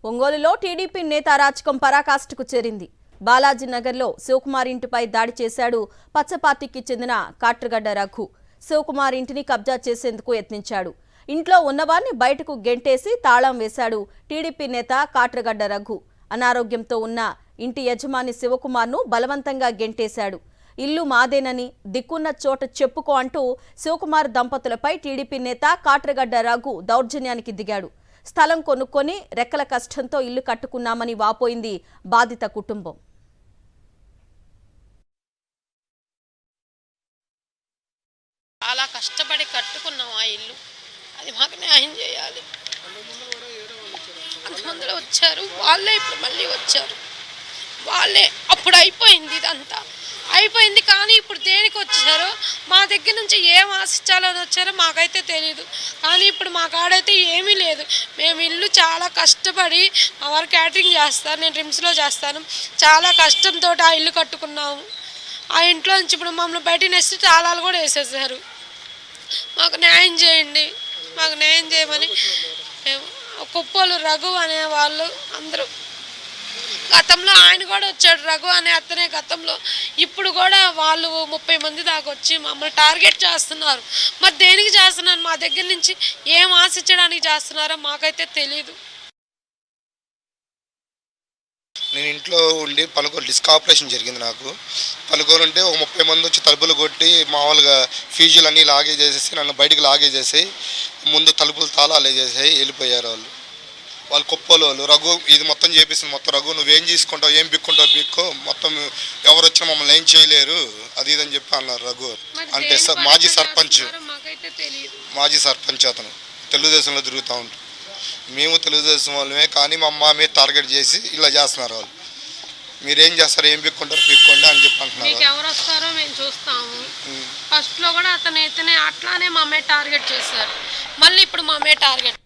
ఒంగోలులో టీడీపీ నేత అరాచకం పరాకాష్ఠకు చేరింది. బాలాజీ నగర్లో శివకుమార్ ఇంటిపై దాడి చేశాడు పచ్చ పార్టీకి చెందిన కాట్రగడ్డ రఘు. శివకుమార్ ఇంటిని కబ్జా చేసేందుకు యత్నించాడు. ఇంట్లో ఉన్నవారిని బయటకు గెంటేసి తాళం వేశాడు టీడీపీ నేత కాట్రగడ్డ రఘు. అనారోగ్యంతో ఉన్న ఇంటి యజమాని శివకుమార్ను బలవంతంగా గెంటేశాడు. ఇల్లు మాదేనని దిక్కున్న చోట చెప్పుకో అంటూ శివకుమార్ దంపతులపై టీడీపీ నేత కాట్రగడ్డ రఘు దౌర్జన్యానికి దిగాడు. స్థలం కొనుక్కొని రెక్కల కష్టంతో ఇల్లు కట్టుకున్నామని వాపోయింది బాధిత కుటుంబం. చాలా కష్టపడి కట్టుకున్నాం ఆ ఇల్లు, అది మాకు న్యాయం చేయాలి. అంతమందిలో వచ్చారు వాళ్ళే, ఇప్పుడు మళ్ళీ వచ్చారు వాళ్ళే. అప్పుడు అయిపోయింది, ఇదంతా అయిపోయింది. కానీ ఇప్పుడు దేనికి వచ్చారో, మా దగ్గర నుంచి ఏం ఆశించాలని వచ్చారో మాకైతే తెలియదు. కానీ ఇప్పుడు మా కాడైతే ఏమీ లేదు. మేము ఇల్లు చాలా కష్టపడి, మా వారు క్యాటరింగ్ చేస్తారు, నేను రిమ్స్లో చేస్తాను, చాలా కష్టంతో ఆ ఇల్లు కట్టుకున్నాము. ఆ ఇంట్లో నుంచి ఇప్పుడు మమ్మల్ని బయట నెక్స్ట్ తాళాలు కూడా వేసేసారు. మాకు న్యాయం చేయండి, మాకు న్యాయం చేయమని కుప్పలు రఘు అనే వాళ్ళు అందరూ, గతంలో ఆయన కూడా వచ్చాడు రఘు అనే అతనే గతంలో. ఇప్పుడు కూడా వాళ్ళు 30 మంది దాకా వచ్చి మమ్మల్ని టార్గెట్ చేస్తున్నారు. మరి దేనికి చేస్తున్నారు, మా దగ్గర నుంచి ఏం ఆశించడానికి చేస్తున్నారో మాకైతే తెలీదు. నేను ఇంట్లో ఉండి పలుకోరు డిస్క్ ఆపరేషన్ జరిగింది. నాకు పలుకోరు ఉంటే ఒక 30 మంది వచ్చి తలుపులు కొట్టి మామూలుగా ఫీజులు అన్నీ లాగేసేసి నన్ను బయటికి లాగేసేసి ముందు తలుపులు తాళాలు వేసేసి వెళ్ళిపోయారు వాళ్ళు కుప్పలు వాళ్ళు. రఘు ఇది మొత్తం చేపిస్తుంది, మొత్తం రఘు నువ్వేం తీసుకుంటావు, ఏం బిక్కుంటావు బిక్కో, మొత్తం ఎవరు వచ్చినా మమ్మల్ని ఏం చేయలేరు అది ఇదని చెప్పి అన్నారు రఘు. అంటే మాజీ సర్పంచ్ అతను తెలుగుదేశంలో తిరుగుతూ ఉంటాడు. మేము తెలుగుదేశం వాళ్ళమే, కానీ మా అమ్మ మీద టార్గెట్ చేసి ఇలా చేస్తున్నారు వాళ్ళు. మీరేం చేస్తారు, ఏం పిక్కుంటారు పిక్కోండి అని చెప్పి అంటున్నారు. ఎవరు వస్తారో మేము చూస్తాము. ఫస్ట్లో కూడా అతనే అట్లానే మా అమ్మాయి టార్గెట్ చేశారు, మళ్ళీ ఇప్పుడు మా అమ్మాయి టార్గెట్